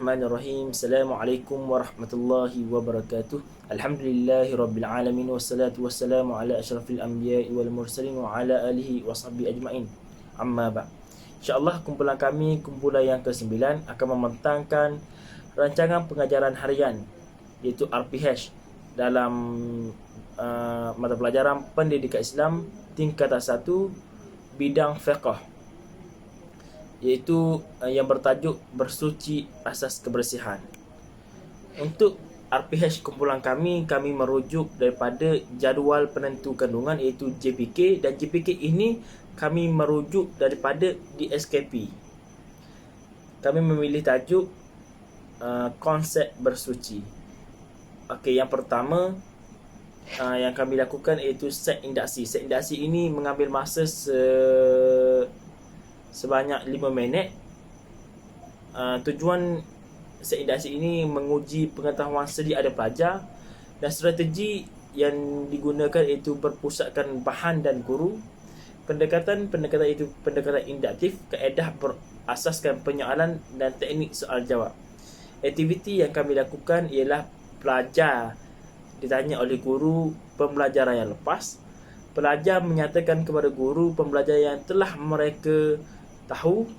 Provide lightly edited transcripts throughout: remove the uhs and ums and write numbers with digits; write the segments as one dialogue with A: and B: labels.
A: Bismillahirrahmanirrahim. Assalamualaikum warahmatullahi wabarakatuh. Alhamdulillahirabbil alamin wassalatu wassalamu ala asyrafil anbiya'i wal mursalin wa ala alihi washabbihi ajmain. Amma ba'd. Insya-Allah kumpulan kami, kumpulan yang ke-9 akan membentangkan rancangan pengajaran harian iaitu RPH dalam mata pelajaran Pendidikan Islam tingkatan 1 bidang fiqh, iaitu yang bertajuk bersuci asas kebersihan. Untuk RPH kumpulan kami merujuk daripada jadual penentu kandungan iaitu JPK, dan JPK ini kami merujuk daripada DSKP. Kami memilih tajuk konsep bersuci. Okey, yang pertama yang kami lakukan iaitu set induksi. Set induksi ini mengambil masa sebanyak 5 minit. Tujuan set induksi ini menguji pengetahuan sedia ada pelajar, dan strategi yang digunakan iaitu berpusatkan bahan dan guru. Pendekatan itu pendekatan induktif, kaedah berasaskan penyoalan dan teknik soal jawab. Aktiviti yang kami lakukan ialah pelajar ditanya oleh guru pembelajaran yang lepas. Pelajar menyatakan kepada guru pembelajaran yang telah mereka tahu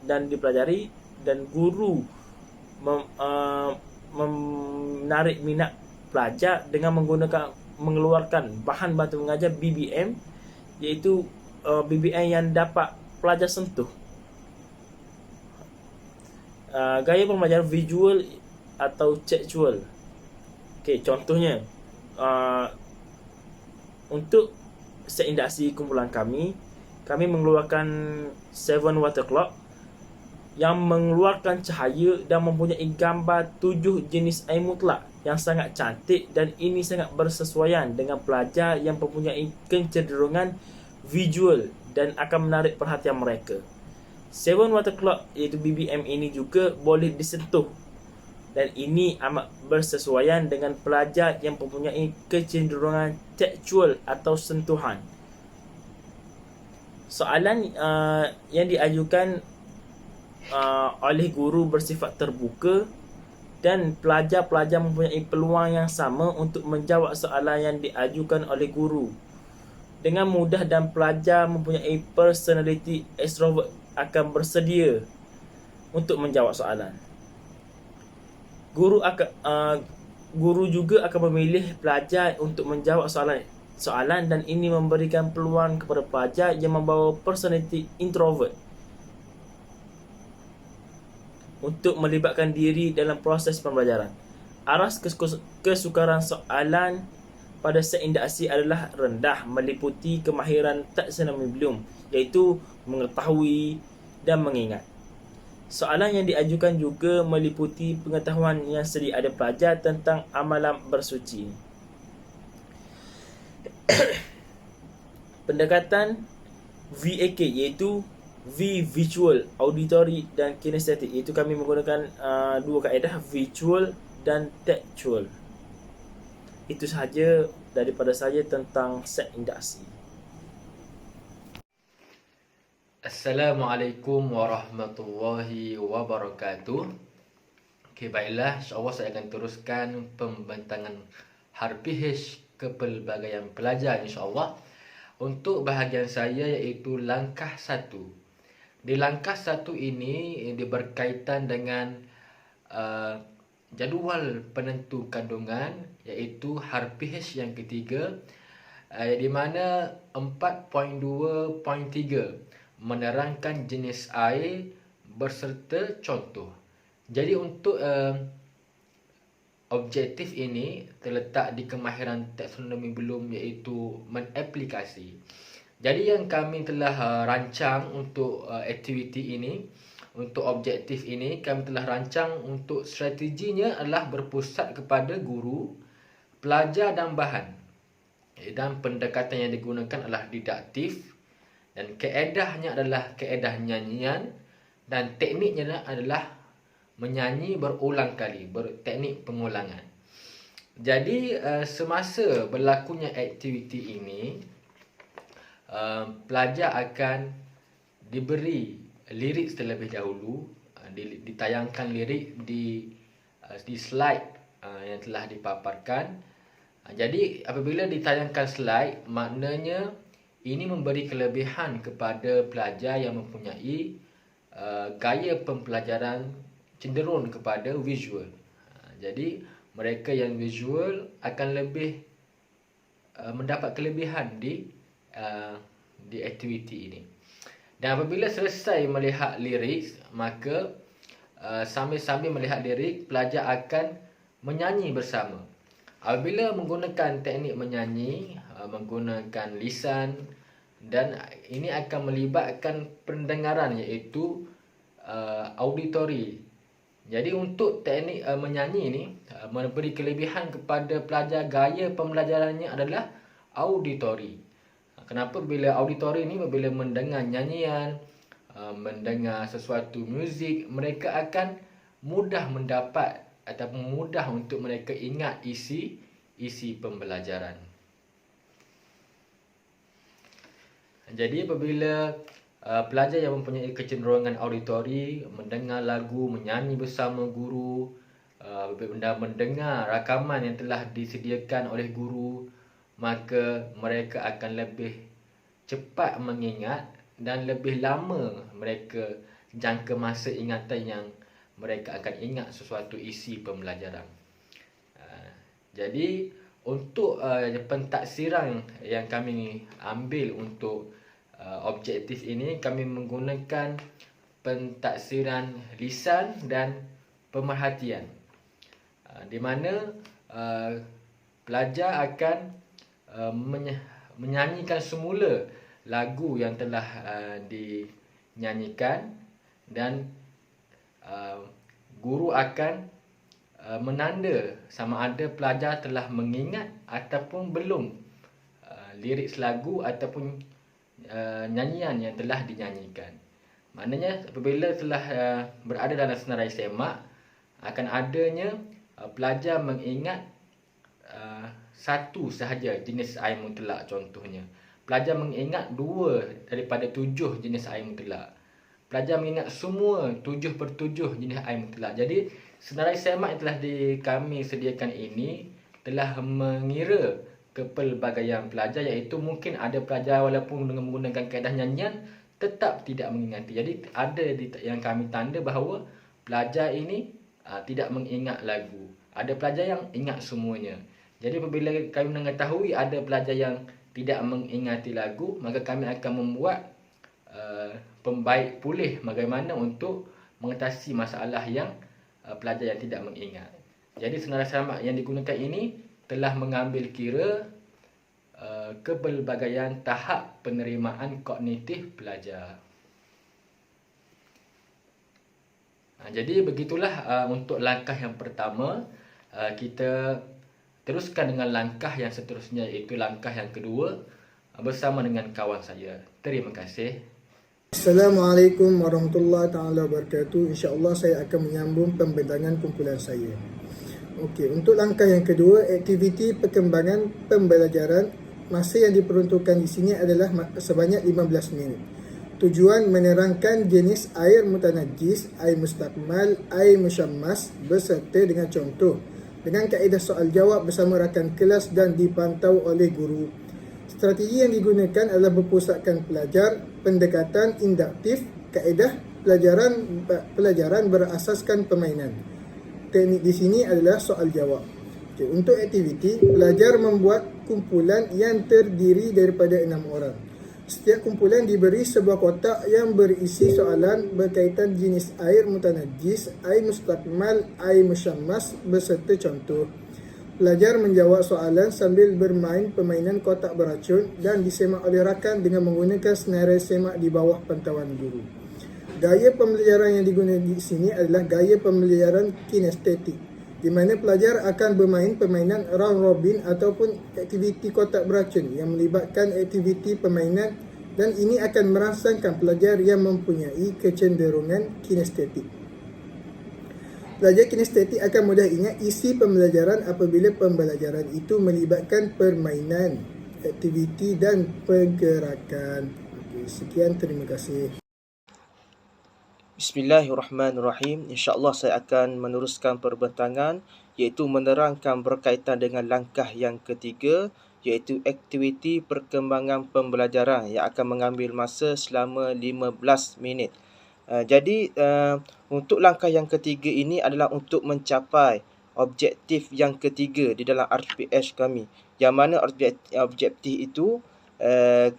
A: dan dipelajari, dan guru menarik minat pelajar dengan mengeluarkan bahan bantu mengajar BBM, iaitu BBM yang dapat pelajar sentuh. Gaya pembelajaran visual atau textual. Okey, contohnya untuk set induksi kumpulan kami mengeluarkan 7 water clock yang mengeluarkan cahaya dan mempunyai gambar 7 jenis air mutlak yang sangat cantik, dan ini sangat bersesuaian dengan pelajar yang mempunyai kecenderungan visual dan akan menarik perhatian mereka. 7 water clock iaitu BBM ini juga boleh disentuh, dan ini amat bersesuaian dengan pelajar yang mempunyai kecenderungan tekstual atau sentuhan. Soalan yang diajukan oleh guru bersifat terbuka, dan pelajar-pelajar mempunyai peluang yang sama untuk menjawab soalan yang diajukan oleh guru dengan mudah, dan pelajar mempunyai personality extrovert akan bersedia untuk menjawab soalan. Guru juga akan memilih pelajar untuk menjawab soalan, dan ini memberikan peluang kepada pelajar yang membawa personality introvert untuk melibatkan diri dalam proses pembelajaran. Aras kesukaran soalan pada set induksi adalah rendah, meliputi kemahiran taksonomi belum, iaitu mengetahui dan mengingat. Soalan yang diajukan juga meliputi pengetahuan yang sedia ada pelajar tentang amalan bersuci. Pendekatan VAK iaitu V visual, auditory dan kinestetik, iaitu kami menggunakan dua kaedah, visual dan textual. Itu sahaja daripada saya tentang set induksi.
B: Assalamualaikum warahmatullahi wabarakatuh. Okey, baiklah, insya-Allah saya akan teruskan pembentangan harfiah kepelbagaian pelajar insya-Allah. Untuk bahagian saya iaitu langkah 1. Di langkah 1 ini dia berkaitan dengan jadual penentu kandungan, iaitu harfiah yang ketiga, di mana 4.2.3 menerangkan jenis air berserta contoh. Jadi untuk objektif ini terletak di kemahiran taksonomi belum, iaitu mengaplikasi. Jadi yang kami telah rancang untuk aktiviti ini, untuk objektif ini, kami telah rancang untuk strateginya adalah berpusat kepada guru, pelajar dan bahan. Dan pendekatan yang digunakan adalah didaktif, dan kaedahnya adalah kaedah nyanyian, dan tekniknya adalah menyanyi berulang kali, berteknik pengulangan. Jadi semasa berlakunya aktiviti ini, pelajar akan diberi lirik terlebih dahulu ditayangkan lirik di slide yang telah dipaparkan. Jadi apabila ditayangkan slide, maknanya ini memberi kelebihan kepada pelajar yang mempunyai gaya pembelajaran cenderung kepada visual. Jadi mereka yang visual akan lebih mendapat kelebihan di aktiviti ini. Dan apabila selesai melihat lirik, maka sambil-sambil melihat lirik, pelajar akan menyanyi bersama. Apabila menggunakan teknik menyanyi, menggunakan lisan, dan ini akan melibatkan pendengaran, iaitu auditori. Jadi untuk teknik menyanyi ini memberi kelebihan kepada pelajar, gaya pembelajarannya adalah auditori. Kenapa? Bila auditori ini, bila mendengar nyanyian, mendengar sesuatu muzik, mereka akan mudah mendapat ataupun mudah untuk mereka ingat isi pembelajaran. Jadi apabila pelajar yang mempunyai kecenderungan auditori, mendengar lagu, menyanyi bersama guru, mendengar rakaman yang telah disediakan oleh guru, maka mereka akan lebih cepat mengingat dan lebih lama mereka jangka masa ingatan yang mereka akan ingat sesuatu isi pembelajaran. Jadi untuk pentaksiran yang kami ambil untuk objektif ini, kami menggunakan pentaksiran lisan dan pemerhatian, di mana pelajar akan menyanyikan semula lagu yang telah dinyanyikan, dan guru akan menanda sama ada pelajar telah mengingat ataupun belum lirik lagu ataupun nyanyian yang telah dinyanyikan. Maknanya apabila telah berada dalam senarai semak, akan adanya pelajar mengingat satu sahaja jenis air mutlak. Contohnya, pelajar mengingat 2 daripada 7 jenis air mutlak. Pelajar mengingat semua 7/7 jenis air mutlak. Jadi senarai semak yang telah kami sediakan ini telah mengira kepelbagaian pelajar, iaitu mungkin ada pelajar walaupun dengan menggunakan kaedah nyanyian tetap tidak mengingati. Jadi ada yang kami tanda bahawa pelajar ini tidak mengingat lagu. Ada pelajar yang ingat semuanya. Jadi apabila kami mengetahui ada pelajar yang tidak mengingati lagu, maka kami akan membuat pembaik pulih bagaimana untuk mengatasi masalah yang pelajar yang tidak mengingat. Jadi senarai semak yang digunakan ini telah mengambil kira kepelbagaian tahap penerimaan kognitif pelajar. Jadi begitulah untuk langkah yang pertama. Kita teruskan dengan langkah yang seterusnya, iaitu langkah yang kedua bersama dengan kawan saya. Terima kasih.
C: Assalamualaikum warahmatullahi taala wabarakatuh. InsyaAllah saya akan menyambung pembentangan kumpulan saya. Okey, untuk langkah yang kedua, aktiviti perkembangan pembelajaran, masa yang diperuntukkan di sini adalah sebanyak 15 minit. Tujuan menerangkan jenis air mutanajis, air mustakmal, air musyammas beserta dengan contoh, dengan kaedah soal jawab bersama rakan kelas dan dipantau oleh guru. Strategi yang digunakan adalah berpusatkan pelajar, pendekatan induktif, kaedah pelajaran berasaskan permainan. Teknik di sini adalah soal jawab. Okay, untuk aktiviti, pelajar membuat kumpulan yang terdiri daripada 6 orang. Setiap kumpulan diberi sebuah kotak yang berisi soalan berkaitan jenis air mutanajis, air mustakmal, air musyammas beserta contoh. Pelajar menjawab soalan sambil bermain permainan kotak beracun dan disemak oleh rakan dengan menggunakan senarai semak di bawah pantauan guru. Gaya pembelajaran yang digunakan di sini adalah gaya pembelajaran kinestetik, di mana pelajar akan bermain permainan round robin ataupun aktiviti kotak beracun yang melibatkan aktiviti permainan, dan ini akan merangsangkan pelajar yang mempunyai kecenderungan kinestetik. Pelajar kinestetik akan mudah ingat isi pembelajaran apabila pembelajaran itu melibatkan permainan, aktiviti dan pergerakan. Okey, sekian, terima kasih.
D: Bismillahirrahmanirrahim. InsyaAllah saya akan meneruskan perbincangan iaitu menerangkan berkaitan dengan langkah yang ketiga iaitu aktiviti perkembangan pembelajaran yang akan mengambil masa selama 15 minit. Untuk langkah yang ketiga ini adalah untuk mencapai objektif yang ketiga di dalam RPS kami. Yang mana objektif itu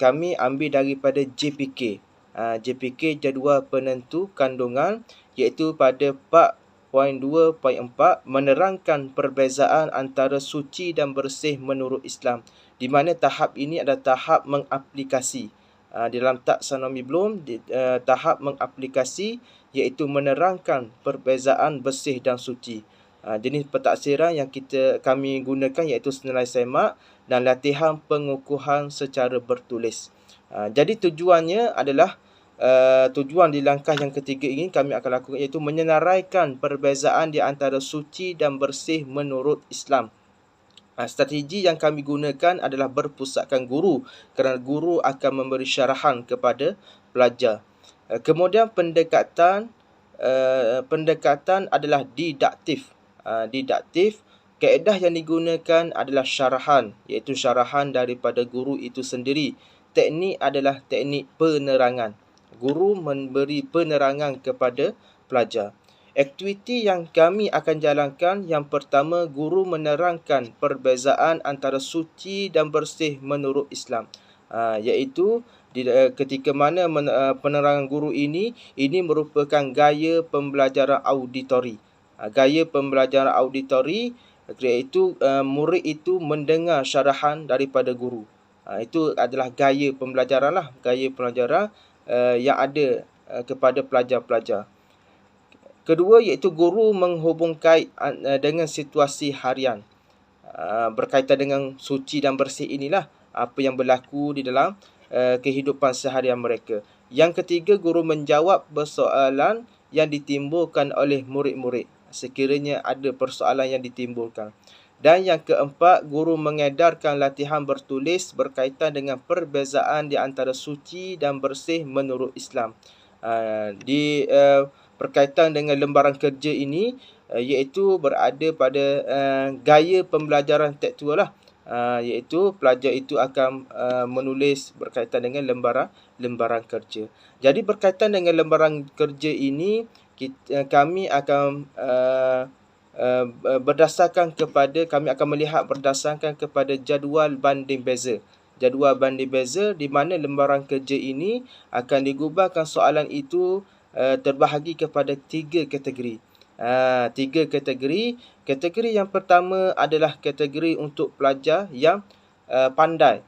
D: kami ambil daripada JPK. JPK jadual penentu kandungan iaitu pada 4.2.4 menerangkan perbezaan antara suci dan bersih menurut Islam, di mana tahap ini adalah tahap mengaplikasi. Dalam taksonomi Bloom, tahap mengaplikasi iaitu menerangkan perbezaan bersih dan suci. Jenis pentaksiran yang kami gunakan iaitu senilai semak dan latihan pengukuhan secara bertulis. Jadi tujuannya adalah tujuan di langkah yang ketiga ini kami akan lakukan iaitu menyenaraikan perbezaan di antara suci dan bersih menurut Islam. Strategi yang kami gunakan adalah berpusatkan guru kerana guru akan memberi syarahan kepada pelajar. Kemudian pendekatan adalah didaktif. Kaedah yang digunakan adalah syarahan, iaitu syarahan daripada guru itu sendiri. Teknik adalah teknik penerangan. Guru memberi penerangan kepada pelajar. Aktiviti yang kami akan jalankan, yang pertama, guru menerangkan perbezaan antara suci dan bersih menurut Islam. Iaitu ketika mana penerangan guru ini merupakan gaya pembelajaran auditori. Gaya pembelajaran auditori iaitu murid itu mendengar syarahan daripada guru. Itu adalah gaya pembelajaran yang ada kepada pelajar-pelajar. Kedua iaitu guru menghubung kait dengan situasi harian. Berkaitan dengan suci dan bersih inilah apa yang berlaku di dalam kehidupan seharian mereka. Yang ketiga, guru menjawab persoalan yang ditimbulkan oleh murid-murid sekiranya ada persoalan yang ditimbulkan. Dan yang keempat, guru mengedarkan latihan bertulis berkaitan dengan perbezaan di antara suci dan bersih menurut Islam. Berkaitan dengan lembaran kerja ini, iaitu berada pada gaya pembelajaran tekstual lah. Iaitu pelajar itu akan menulis berkaitan dengan lembaran kerja. Jadi berkaitan dengan lembaran kerja ini, kami akan kami akan melihat berdasarkan kepada jadual banding beza. Jadual banding beza di mana lembaran kerja ini akan digubahkan soalan itu terbahagi kepada 3 kategori. 3 kategori. Kategori yang pertama adalah kategori untuk pelajar yang pandai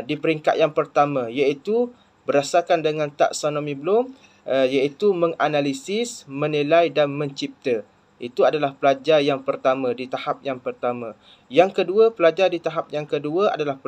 D: di peringkat yang pertama, iaitu berdasarkan dengan taksonomi Bloom, iaitu menganalisis, menilai dan mencipta. Itu adalah pelajar yang pertama di tahap yang pertama. Yang kedua, pelajar di tahap yang kedua adalah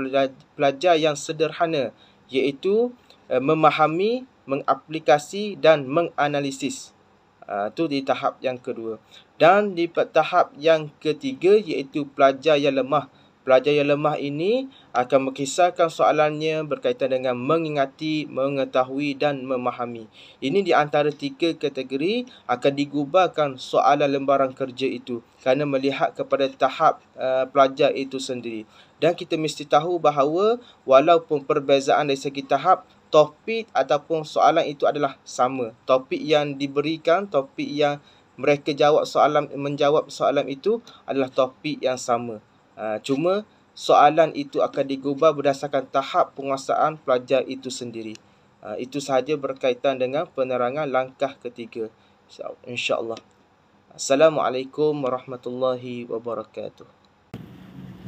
D: pelajar yang sederhana, iaitu memahami, mengaplikasi dan menganalisis. Itu di tahap yang kedua. Dan di tahap yang ketiga iaitu pelajar yang lemah. Pelajar yang lemah ini akan mengisahkan soalannya berkaitan dengan mengingati, mengetahui dan memahami. Ini di antara 3 kategori akan digubahkan soalan lembaran kerja itu kerana melihat kepada tahap pelajar itu sendiri. Dan kita mesti tahu bahawa walaupun perbezaan dari segi tahap, topik ataupun soalan itu adalah sama. Topik yang diberikan, topik yang mereka menjawab soalan itu adalah topik yang sama. Cuma soalan itu akan digubah berdasarkan tahap penguasaan pelajar itu sendiri. Itu sahaja berkaitan dengan penerangan langkah ketiga. InsyaAllah. Assalamualaikum warahmatullahi wabarakatuh.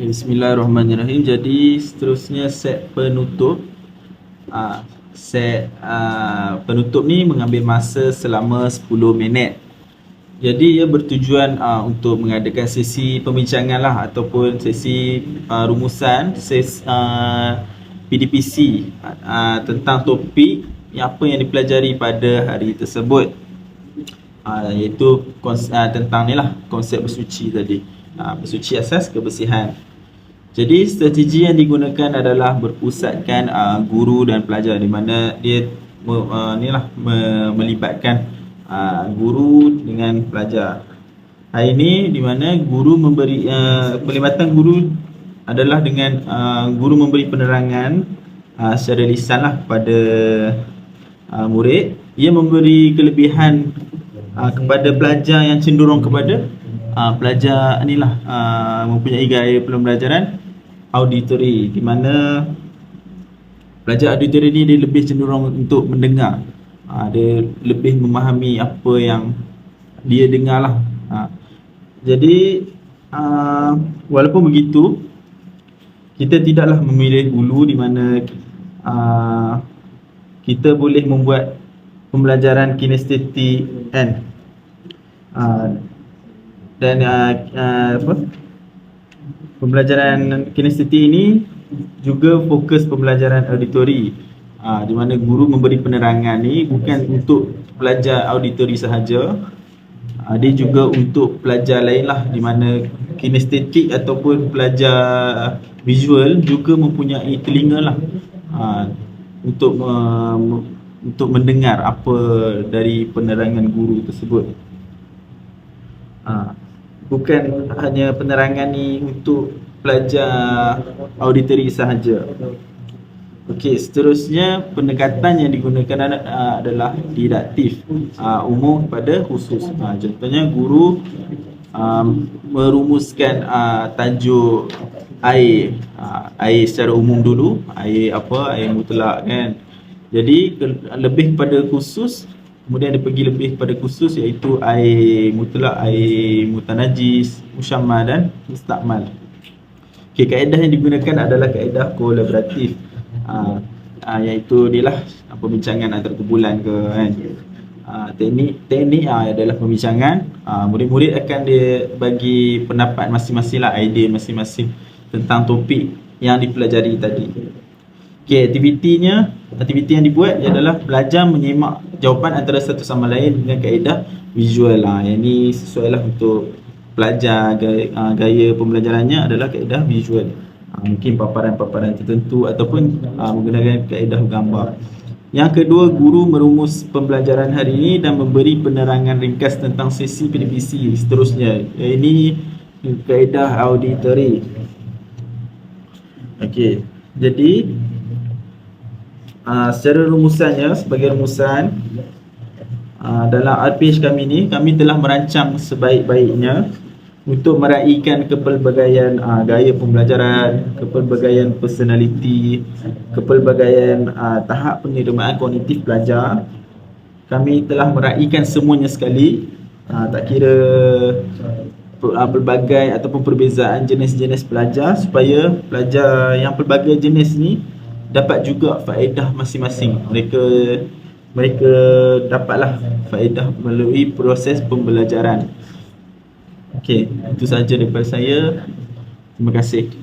E: Bismillahirrahmanirrahim. Jadi seterusnya set penutup. Penutup ni mengambil masa selama 10 minit. Jadi ia bertujuan untuk mengadakan sesi pembincangan lah ataupun sesi rumusan PDPC tentang topik apa yang dipelajari pada hari tersebut, iaitu tentang ni lah konsep bersuci tadi, bersuci asas kebersihan. Jadi strategi yang digunakan adalah berpusatkan guru dan pelajar, di mana dia melibatkan guru dengan pelajar. Hari ini di mana guru memberi pelibatan guru adalah dengan guru memberi penerangan secara lisan lah kepada murid. Ia memberi kelebihan kepada pelajar yang cenderung kepada pelajar inilah mempunyai gaya pembelajaran auditory, di mana pelajar auditory ni dia lebih cenderung untuk mendengar, dia lebih memahami apa yang dia dengar lah. Jadi walaupun begitu, kita tidaklah memilih hulu, di mana kita boleh membuat pembelajaran kinestetik kan, dan pembelajaran kinestetik ini juga fokus pembelajaran auditori, di mana guru memberi penerangan ni bukan untuk pelajar auditori sahaja, dia juga untuk pelajar lain lah, di mana kinestetik ataupun pelajar visual juga mempunyai telinga lah, untuk mendengar apa dari penerangan guru tersebut. Bukan hanya penerangan ni untuk pelajar auditory sahaja. Okey, seterusnya pendekatan yang digunakan adalah didaktif, umum kepada khusus. Contohnya guru merumuskan tajuk air secara umum dulu, air apa, air mutlak kan. Jadi lebih kepada khusus, kemudian dia pergi lebih kepada khusus, iaitu air mutlak, air mutanajis, musyammal dan mustakmal. Okey, kaedah yang digunakan adalah kaedah kolaboratif, iaitu dia lah pembincangan antara kumpulan ke kan. Teknik adalah pembincangan. Murid-murid akan dia bagi pendapat masing-masing lah, idea masing-masing tentang topik yang dipelajari tadi. Okey, aktiviti yang dibuat adalah belajar menyemak jawapan antara satu sama lain dengan kaedah visual lah. Yang ni sesuai lah untuk pelajar, gaya pembelajarannya adalah kaedah visual. Mungkin paparan-paparan tertentu ataupun menggunakan kaedah gambar. Yang kedua, guru merumus pembelajaran hari ini dan memberi penerangan ringkas tentang sesi PDPC seterusnya. Ini kaedah auditory. Okey, jadi secara rumusannya, sebagai rumusan, dalam RPG kami ni, kami telah merancang sebaik-baiknya untuk meraihkan kepelbagaian gaya pembelajaran, kepelbagaian personality, kepelbagaian tahap penerimaan kognitif pelajar. Kami telah meraihkan semuanya sekali, tak kira pelbagai ataupun perbezaan jenis-jenis pelajar, supaya pelajar yang pelbagai jenis ni dapat juga faedah masing-masing. Mereka dapatlah faedah melalui proses pembelajaran. Okey, itu sahaja daripada saya. Terima kasih.